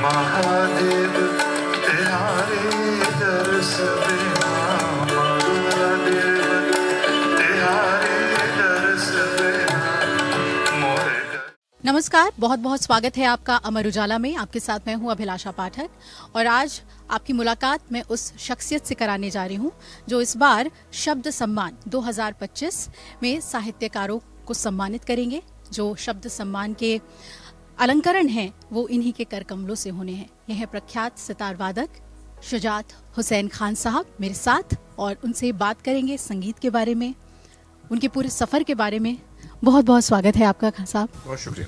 महादेव तिहारी दरस बिना, महादेव तिहारी दरस बिना मोरे। नमस्कार, बहुत बहुत स्वागत है आपका अमर उजाला में। आपके साथ मैं हूं अभिलाषा पाठक और आज आपकी मुलाकात मैं उस शख्सियत से कराने जा रही हूं जो इस बार शब्द सम्मान 2025 में साहित्यकारों को सम्मानित करेंगे। जो शब्द सम्मान के अलंकरण हैं वो इन्हीं के कर कमलों से होने हैं। यह है प्रख्यात सितार वादक शुजात हुसैन खान साहब मेरे साथ और उनसे बात करेंगे संगीत के बारे में, उनके पूरे सफर के बारे में। बहुत बहुत स्वागत है आपका खान साहब। बहुत शुक्रिया।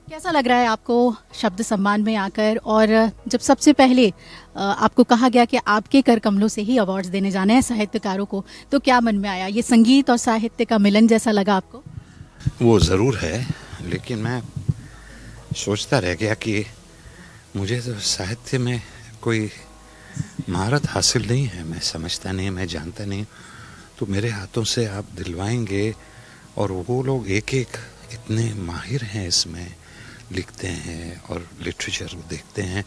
कैसा लग रहा है आपको शब्द सम्मान में आकर, और जब सबसे पहले आपको कहा गया कि आपके कर कमलों से ही अवार्ड्स देने जाने हैं साहित्यकारों को, तो क्या मन में आया? ये संगीत और साहित्य का मिलन जैसा लगा आपको? वो ज़रूर है, लेकिन मैं सोचता रह गया कि मुझे तो साहित्य में कोई महारत हासिल नहीं है। मैं समझता नहीं, मैं जानता नहीं, तो मेरे हाथों से आप दिलवाएंगे। और वो लोग एक एक इतने माहिर हैं इसमें, लिखते हैं और लिटरेचर को देखते हैं,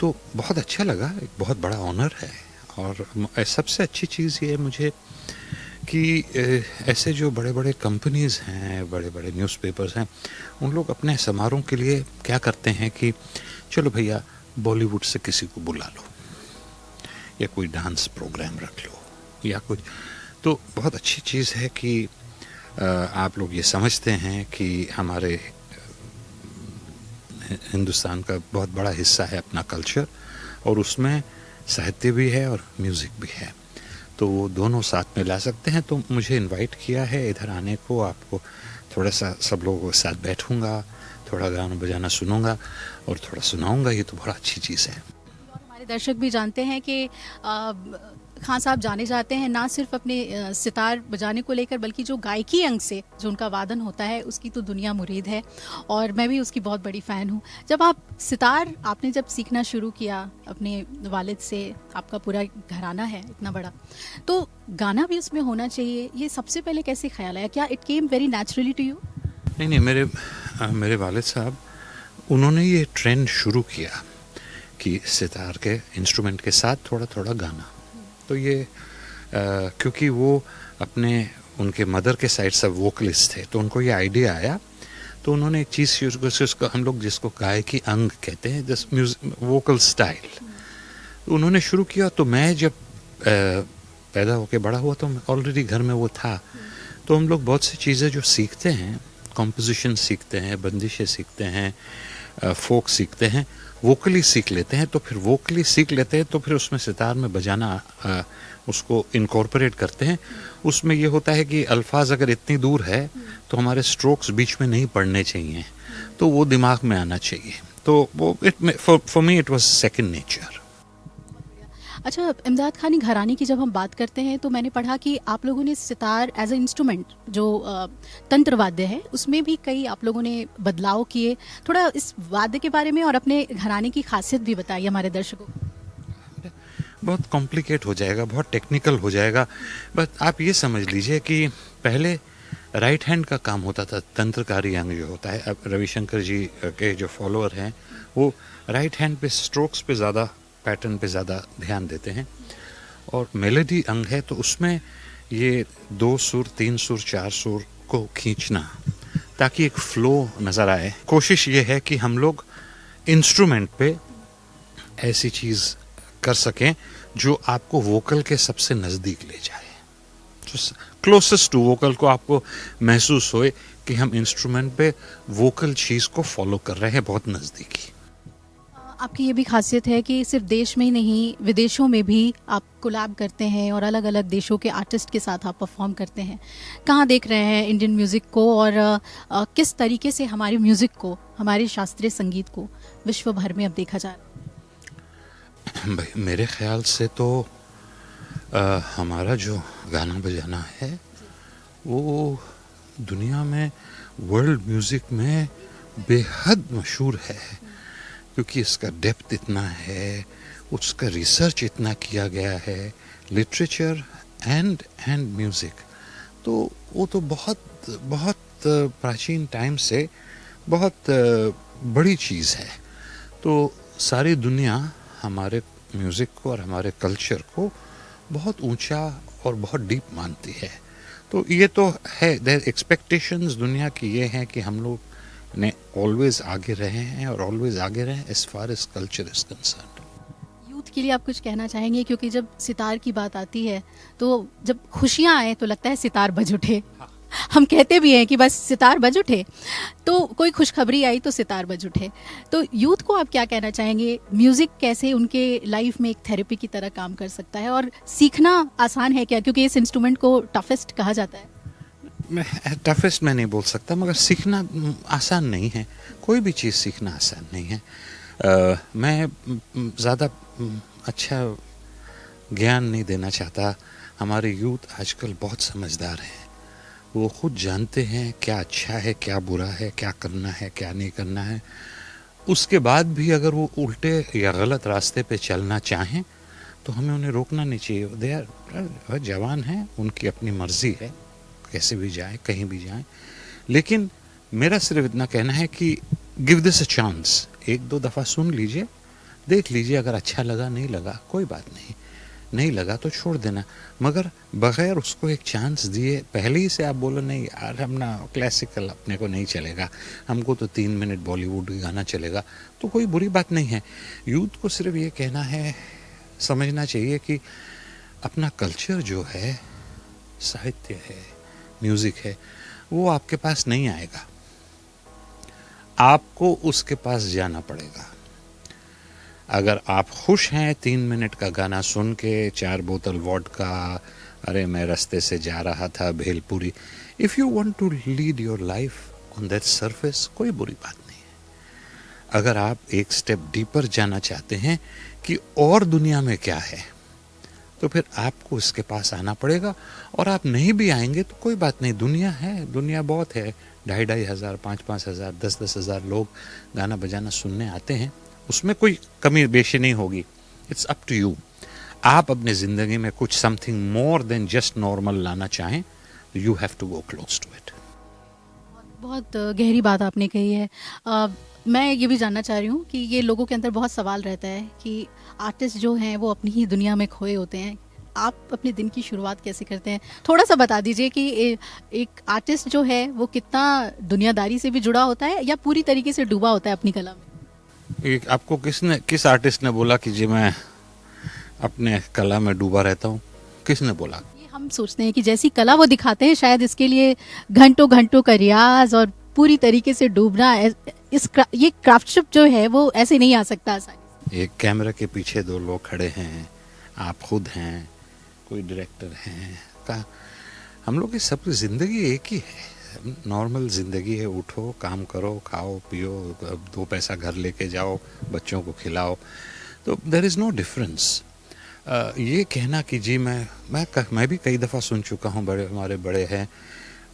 तो बहुत अच्छा लगा। एक बहुत बड़ा ऑनर है। और सबसे अच्छी चीज़ ये है मुझे कि ऐसे जो बड़े बड़े कंपनीज़ हैं, बड़े बड़े न्यूज़पेपर्स हैं, उन लोग अपने समारोह के लिए क्या करते हैं कि चलो भैया बॉलीवुड से किसी को बुला लो या कोई डांस प्रोग्राम रख लो या कुछ। तो बहुत अच्छी चीज़ है कि आप लोग ये समझते हैं कि हमारे हिंदुस्तान का बहुत बड़ा हिस्सा है अपना कल्चर, और उसमें साहित्य भी है और म्यूज़िक भी है, तो वो दोनों साथ में ला सकते हैं। तो मुझे इनवाइट किया है इधर आने को। आपको थोड़ा सा सब लोगों के साथ बैठूंगा, थोड़ा गाना बजाना सुनूंगा और थोड़ा सुनाऊंगा। ये तो बहुत अच्छी चीज़ है। और हमारे दर्शक भी जानते हैं कि खान साहब जाने जाते हैं ना सिर्फ अपने सितार बजाने को लेकर, बल्कि जो गायकी अंग से जो उनका वादन होता है उसकी तो दुनिया मुरीद है, और मैं भी उसकी बहुत बड़ी फ़ैन हूँ। जब आप सितार आपने जब सीखना शुरू किया अपने वालिद से, आपका पूरा घराना है इतना बड़ा, तो गाना भी उसमें होना चाहिए, ये सबसे पहले कैसे ख्याल आया? क्या it came very naturally to you? नहीं, मेरे वालिद साहब, उन्होंने ये ट्रेंड शुरू किया कि सितार के इंस्ट्रूमेंट के साथ थोड़ा थोड़ा गाना। तो ये क्योंकि वो उनके मदर के साइड से वोकलिस्ट थे, तो उनको ये आइडिया आया। तो उन्होंने एक चीज़ उसको हम लोग जिसको गायकी अंग कहते हैं, जस्ट म्यूजिक वोकल स्टाइल, उन्होंने शुरू किया। तो मैं जब पैदा होके बड़ा हुआ तो ऑलरेडी घर में वो था। तो हम लोग बहुत सी चीज़ें जो सीखते हैं, कॉम्पोजिशन सीखते हैं, बंदिशें सीखते हैं, फोक सीखते हैं, वोकली सीख लेते हैं। तो फिर वोकली सीख लेते हैं तो फिर उसमें सितार में बजाना उसको इनकॉर्पोरेट करते हैं। उसमें ये होता है कि अल्फाज अगर इतनी दूर है तो हमारे स्ट्रोक्स बीच में नहीं पड़ने चाहिए, तो वो दिमाग में आना चाहिए। तो वो for me it was second nature. अच्छा, इमदाद खानी घराने की जब हम बात करते हैं तो मैंने पढ़ा कि आप लोगों ने सितार एज ए इंस्ट्रूमेंट जो तंत्र वाद्य है उसमें भी कई आप लोगों ने बदलाव किए। थोड़ा इस वाद्य के बारे में और अपने घराने की खासियत भी बताइए हमारे दर्शकों को। बहुत कॉम्प्लिकेट हो जाएगा, बहुत टेक्निकल हो जाएगा, बस आप ये समझ लीजिए कि पहले राइट हैंड का काम होता था, तंत्रकारी अंग जो होता है। अब रविशंकर जी के जो फॉलोअर हैं वो राइट हैंड पे स्ट्रोक्स पे ज़्यादा, पैटर्न पे ज़्यादा ध्यान देते हैं। और मेलोडी अंग है तो उसमें ये 2 सुर, 3 सुर, 4 सुर को खींचना ताकि एक फ्लो नज़र आए। कोशिश ये है कि हम लोग इंस्ट्रूमेंट पे ऐसी चीज़ कर सकें जो आपको वोकल के सबसे नज़दीक ले जाए, जो क्लोजेस्ट टू वोकल को आपको महसूस होए कि हम इंस्ट्रूमेंट पे वोकल चीज़ को फॉलो कर रहे हैं बहुत नज़दीकी। आपकी ये भी खासियत है कि सिर्फ देश में ही नहीं विदेशों में भी आप कोलैब करते हैं और अलग अलग देशों के आर्टिस्ट के साथ आप परफॉर्म करते हैं। कहाँ देख रहे हैं इंडियन म्यूज़िक को, और किस तरीके से हमारे म्यूज़िक को, हमारे शास्त्रीय संगीत को विश्व भर में अब देखा जा रहा है? भाई मेरे ख्याल से तो हमारा जो गाना बजाना है वो दुनिया में, वर्ल्ड म्यूज़िक में बेहद मशहूर है, क्योंकि इसका डेप्थ इतना है, उसका रिसर्च इतना किया गया है, लिटरेचर एंड म्यूज़िक। तो वो तो बहुत प्राचीन टाइम से बहुत बड़ी चीज़ है। तो सारी दुनिया हमारे म्यूज़िक को और हमारे कल्चर को बहुत ऊंचा और बहुत डीप मानती है। तो ये तो है, देयर एक्सपेक्टेशंस दुनिया की ये हैं कि हम लोग ने ऑलवेज आगे रहे हैं और ऑलवेज आगे रहे as far as culture is concerned. Youth के लिए आप कुछ कहना चाहेंगे, क्योंकि जब सितार की बात आती है तो जब खुशियां आए तो लगता है सितार बज उठे। हम कहते भी हैं कि बस सितार बज उठे, तो कोई खुशखबरी आई तो सितार बज उठे। तो यूथ को आप क्या कहना चाहेंगे, म्यूजिक कैसे उनके लाइफ में एक थेरेपी की तरह काम कर सकता है, और सीखना आसान है क्या, क्योंकि इस इंस्ट्रूमेंट को टफेस्ट कहा जाता है? मैं टफेस्ट में नहीं बोल सकता, मगर सीखना आसान नहीं है। कोई भी चीज़ सीखना आसान नहीं है। मैं ज़्यादा अच्छा ज्ञान नहीं देना चाहता। हमारे यूथ आजकल बहुत समझदार हैं, वो खुद जानते हैं क्या अच्छा है, क्या बुरा है, क्या करना है, क्या नहीं करना है। उसके बाद भी अगर वो उल्टे या गलत रास्ते पे चलना चाहें तो हमें उन्हें रोकना नहीं चाहिए। दे आर जवान हैं, उनकी अपनी मर्जी है, कैसे भी जाए, कहीं भी जाए। लेकिन मेरा सिर्फ इतना कहना है कि गिव दिस अ चांस। एक दो दफ़ा सुन लीजिए, देख लीजिए, अगर अच्छा लगा, नहीं लगा कोई बात नहीं, नहीं लगा तो छोड़ देना। मगर बगैर उसको एक चांस दिए पहले ही से आप बोलो नहीं यार हम ना क्लासिकल अपने को नहीं चलेगा, हमको तो 3 मिनट बॉलीवुड गाना चलेगा, तो कोई बुरी बात नहीं है। यूथ को सिर्फ ये कहना है, समझना चाहिए कि अपना कल्चर जो है, साहित्य है, म्यूज़िक है, वो आपके पास नहीं आएगा, आपको उसके पास जाना पड़ेगा। अगर आप खुश हैं 3 मिनट का गाना सुन के, 4 बोतल वोडका, अरे मैं रास्ते से जा रहा था bhelpuri, if you want to lead your life on that surface, कोई बुरी बात नहीं है। अगर आप एक स्टेप डीपर जाना चाहते हैं कि और दुनिया में क्या है, तो फिर आपको इसके पास आना पड़ेगा। और आप नहीं भी आएंगे तो कोई बात नहीं, दुनिया है, दुनिया बहुत है। 2,500, 5,000, 10,000 लोग गाना बजाना सुनने आते हैं, उसमें कोई कमी बेशी नहीं होगी। It's up to you. आप अपने ज़िंदगी में कुछ something more than just normal लाना चाहें तो you have to go close to it. बहुत गहरी बात आपने कही है। मैं ये भी जानना चाह रही हूँ कि ये लोगों के अंदर बहुत सवाल रहता है कि आर्टिस्ट जो हैं वो अपनी ही दुनिया में खोए होते हैं। आप अपने दिन की शुरुआत कैसे करते हैं, थोड़ा सा बता दीजिए कि एक आर्टिस्ट जो है वो कितना दुनियादारी से भी जुड़ा होता है या पूरी तरीके से डूबा होता है अपनी कला में? आपको किस आर्टिस्ट ने बोला कि जी मैं अपने कला में डूबा रहता हूँ? किसने बोला? ये हम सोचते हैं कि जैसी कला वो दिखाते हैं शायद इसके लिए घंटों घंटों का रियाज और पूरी तरीके से डूबना, ये क्राफ्टशिप जो है वो ऐसे नहीं आ सकता आसानी से। एक कैमरा के पीछे 2 लोग खड़े हैं, आप खुद हैं, कोई डायरेक्टर हैं का, हम लोग की सब जिंदगी एक ही है, नॉर्मल ज़िंदगी है। उठो, काम करो, खाओ पियो, 2 पैसा घर लेके जाओ, बच्चों को खिलाओ, तो देयर इज़ नो डिफरेंस। ये कहना कि जी मैं भी कई दफ़ा सुन चुका हूँ, हमारे बड़े हैं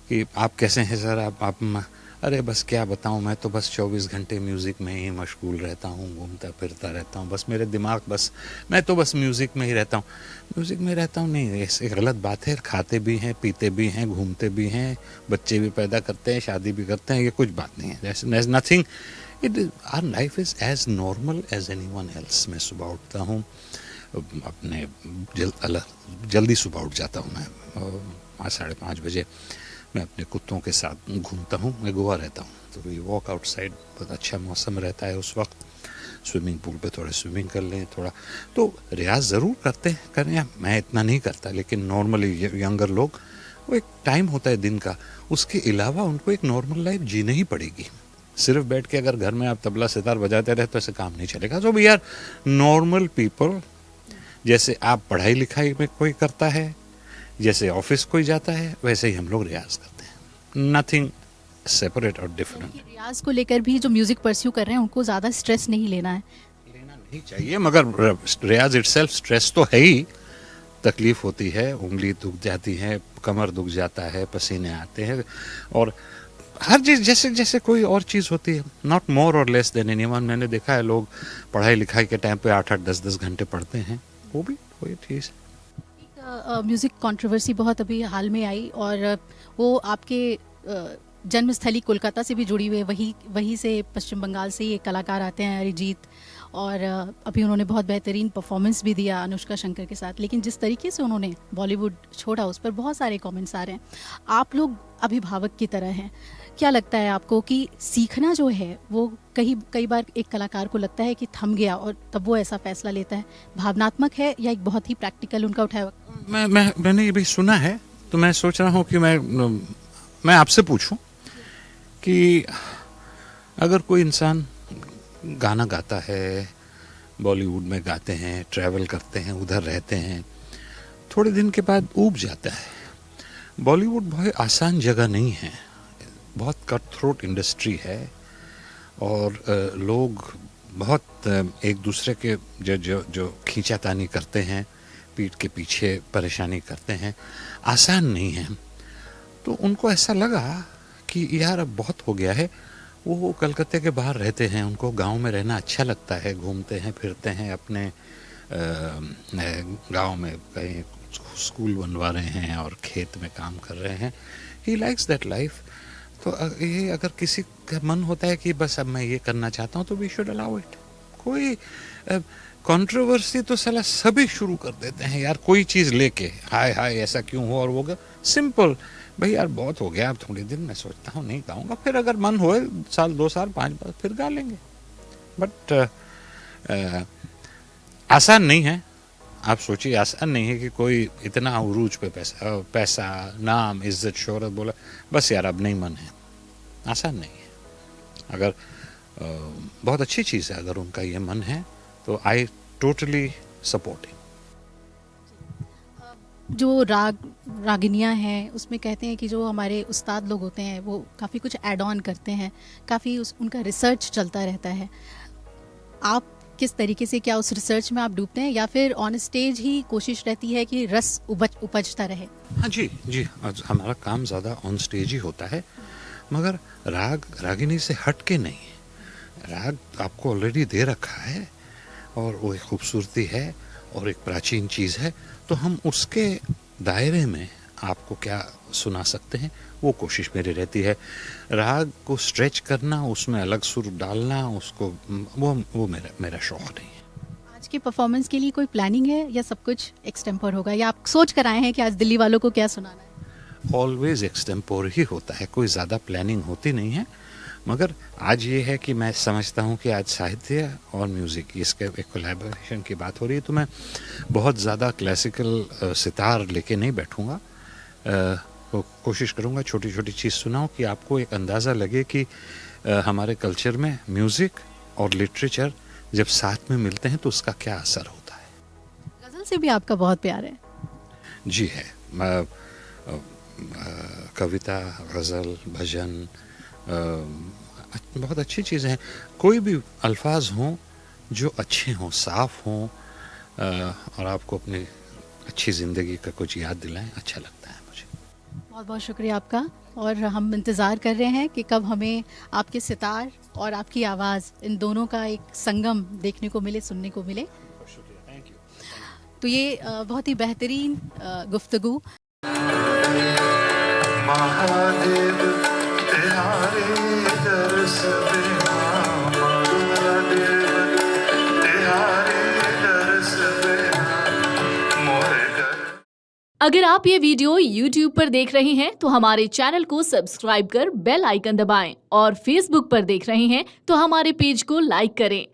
कि आप कैसे हैं सर, आप अरे बस क्या बताऊँ, मैं तो बस 24 घंटे म्यूज़िक में ही मशगूल रहता हूँ, घूमता फिरता रहता हूँ, बस मेरे दिमाग मैं तो बस म्यूज़िक में ही रहता हूँ। म्यूज़िक में रहता हूँ नहीं, ऐसे गलत बात है। खाते भी हैं, पीते भी हैं, घूमते भी हैं, बच्चे भी पैदा करते हैं, शादी भी करते हैं, ये कुछ बात नहीं है। There's nothing, our life is as normal as anyone else। मैं सुबह उठता हूँ, अपने जल्दी सुबह उठ जाता हूँ मैं, 5-5:30 बजे। मैं अपने कुत्तों के साथ घूमता हूँ, मैं गोवा रहता हूँ, तो वी वॉक आउटसाइड, बहुत अच्छा मौसम रहता है उस वक्त, स्विमिंग पूल पे थोड़ा स्विमिंग कर लें, थोड़ा तो रियाज ज़रूर करें। मैं इतना नहीं करता, लेकिन नॉर्मली यंगर लोग, वो एक टाइम होता है दिन का, उसके अलावा उनको एक नॉर्मल लाइफ जीनी ही पड़ेगी। सिर्फ बैठ के अगर घर में आप तबला सितार बजाते रहे तो ऐसे काम नहीं चलेगा। तो वी आर नॉर्मल पीपल, जैसे आप पढ़ाई लिखाई में कोई करता है, जैसे ऑफिस कोई जाता है, वैसे ही हम लोग रियाज करते हैं। नथिंग सेपरेट और डिफरेंट। रियाज को लेकर भी जो म्यूजिक परस्यू कर रहे हैं उनको ज़्यादा स्ट्रेस नहीं लेना है। लेना नहीं चाहिए, मगर रियाज इटसेल्फ स्ट्रेस तो है ही। तकलीफ होती है, उंगली दुख जाती है, कमर दुख जाता है, पसीने आते हैं, और हर चीज़ जैसे जैसे कोई और चीज़ होती है, नॉट मोर और लेस देन एनीवन। मैंने देखा है लोग पढ़ाई लिखाई के टाइम पे 8-8, 10-10 घंटे पढ़ते हैं, वो भी कोई चीज़ है। म्यूज़िक कंट्रोवर्सी बहुत अभी हाल में आई और वो आपके जन्मस्थली कोलकाता से भी जुड़ी हुई है, वहीं से पश्चिम बंगाल से ये कलाकार आते हैं अरिजीत, और अभी उन्होंने बहुत बेहतरीन परफॉर्मेंस भी दिया अनुष्का शंकर के साथ। लेकिन जिस तरीके से उन्होंने बॉलीवुड छोड़ा उस पर बहुत सारे कमेंट्स आ रहे हैं। आप लोग अभिभावक की तरह हैं, क्या लगता है आपको कि सीखना जो है वो कई बार एक कलाकार को लगता है कि थम गया और तब वो ऐसा फैसला लेता है, भावनात्मक है या एक बहुत ही प्रैक्टिकल उनका उठाया? मैंने ये भी सुना है, तो मैं सोच रहा हूँ कि मैं आपसे पूछूं कि अगर कोई इंसान गाना गाता है, बॉलीवुड में गाते हैं, ट्रैवल करते हैं, उधर रहते हैं, थोड़े दिन के बाद ऊब जाता है। बॉलीवुड बहुत आसान जगह नहीं है, बहुत कट थ्रोट इंडस्ट्री है, और लोग बहुत एक दूसरे के जो खींचातानी करते हैं, पीठ के पीछे परेशानी करते हैं, आसान नहीं है। तो उनको ऐसा लगा कि यार अब बहुत हो गया है। वो कलकत्ते के बाहर रहते हैं, उनको गांव में रहना अच्छा लगता है, घूमते हैं फिरते हैं, अपने गांव में कहीं स्कूल बनवा रहे हैं और खेत में काम कर रहे हैं। He likes that life. तो ये अगर किसी का मन होता है कि बस अब मैं ये करना चाहता हूँ, तो वी शुड अलाउ इट। कोई कंट्रोवर्सी तो साला सभी शुरू कर देते हैं यार, कोई चीज़ लेके हाय हाय ऐसा क्यों हो और वो सिंपल भाई यार बहुत हो गया, अब थोड़े दिन मैं सोचता हूँ नहीं गाऊंगा, फिर अगर मन होए साल 2 साल 5 बार फिर गा लेंगे। बट आसान नहीं है। आप सोचिए, आसान नहीं है कि कोई इतना उरूज पे पैसा नाम इज्जत शोहरत बोला बस यार अब नहीं मन है। आसान नहीं है। अगर बहुत अच्छी चीज़ है, अगर उनका ये मन है तो आई टोटली सपोर्ट। जो रागिनियाँ हैं उसमें कहते हैं कि जो हमारे उस्ताद लोग होते हैं वो काफ़ी कुछ ऐड ऑन करते हैं, काफ़ी उनका रिसर्च चलता रहता है। आप किस तरीके से, क्या उस रिसर्च में आप डूबते हैं या फिर ऑन स्टेज ही कोशिश रहती है कि रस उपजता रहे? हाँ जी, हमारा काम ज़्यादा ऑन स्टेज ही होता है, मगर रागिनी से हट के नहीं है। राग आपको ऑलरेडी दे रखा है और वो एक खूबसूरती है और एक प्राचीन चीज़ है, तो हम उसके दायरे में आपको क्या सुना सकते हैं वो कोशिश मेरी रहती है। राग को स्ट्रेच करना, उसमें अलग सुर डालना, उसको वो मेरा शौक नहीं है। आज के परफॉर्मेंस के लिए कोई प्लानिंग है या सब कुछ एक्सटेम्पोर होगा, या आप सोच कर आए हैं कि आज दिल्ली वालों को क्या सुनाना है? ऑलवेज एक्सटेम्पोर ही होता है, कोई ज़्यादा प्लानिंग होती नहीं है। मगर आज ये है कि मैं समझता हूँ कि आज साहित्य और म्यूज़िक इसके एक कोलैबोरेशन की बात हो रही है, तो मैं बहुत ज़्यादा क्लासिकल सितार लेके नहीं बैठूँगा। तो कोशिश करूँगा छोटी छोटी चीज़ सुनाऊँ कि आपको एक अंदाज़ा लगे कि हमारे कल्चर में म्यूज़िक और लिटरेचर जब साथ में मिलते हैं तो उसका क्या असर होता है। गज़ल से भी आपका बहुत प्यार है? जी है। कविता, गज़ल, भजन बहुत अच्छी चीज़ें हैं। कोई भी अल्फाज हों जो अच्छे हों, साफ़ हों, और आपको अपनी अच्छी ज़िंदगी का कुछ याद दिलाएं, अच्छा लगता है मुझे। बहुत बहुत शुक्रिया आपका, और हम इंतज़ार कर रहे हैं कि कब हमें आपके सितार और आपकी आवाज़, इन दोनों का एक संगम देखने को मिले, सुनने को मिले। शुक्रिया, थैंक यू। तो ये बहुत ही बेहतरीन गुफ्तगू। महादेव तिहारे दरस बिना मरुआ देव, तिहारे दरस बिना मोरे घर। अगर आप ये वीडियो YouTube पर देख रहे हैं तो हमारे चैनल को सब्सक्राइब कर बेल आइकन दबाएं, और Facebook पर देख रहे हैं तो हमारे पेज को लाइक करें।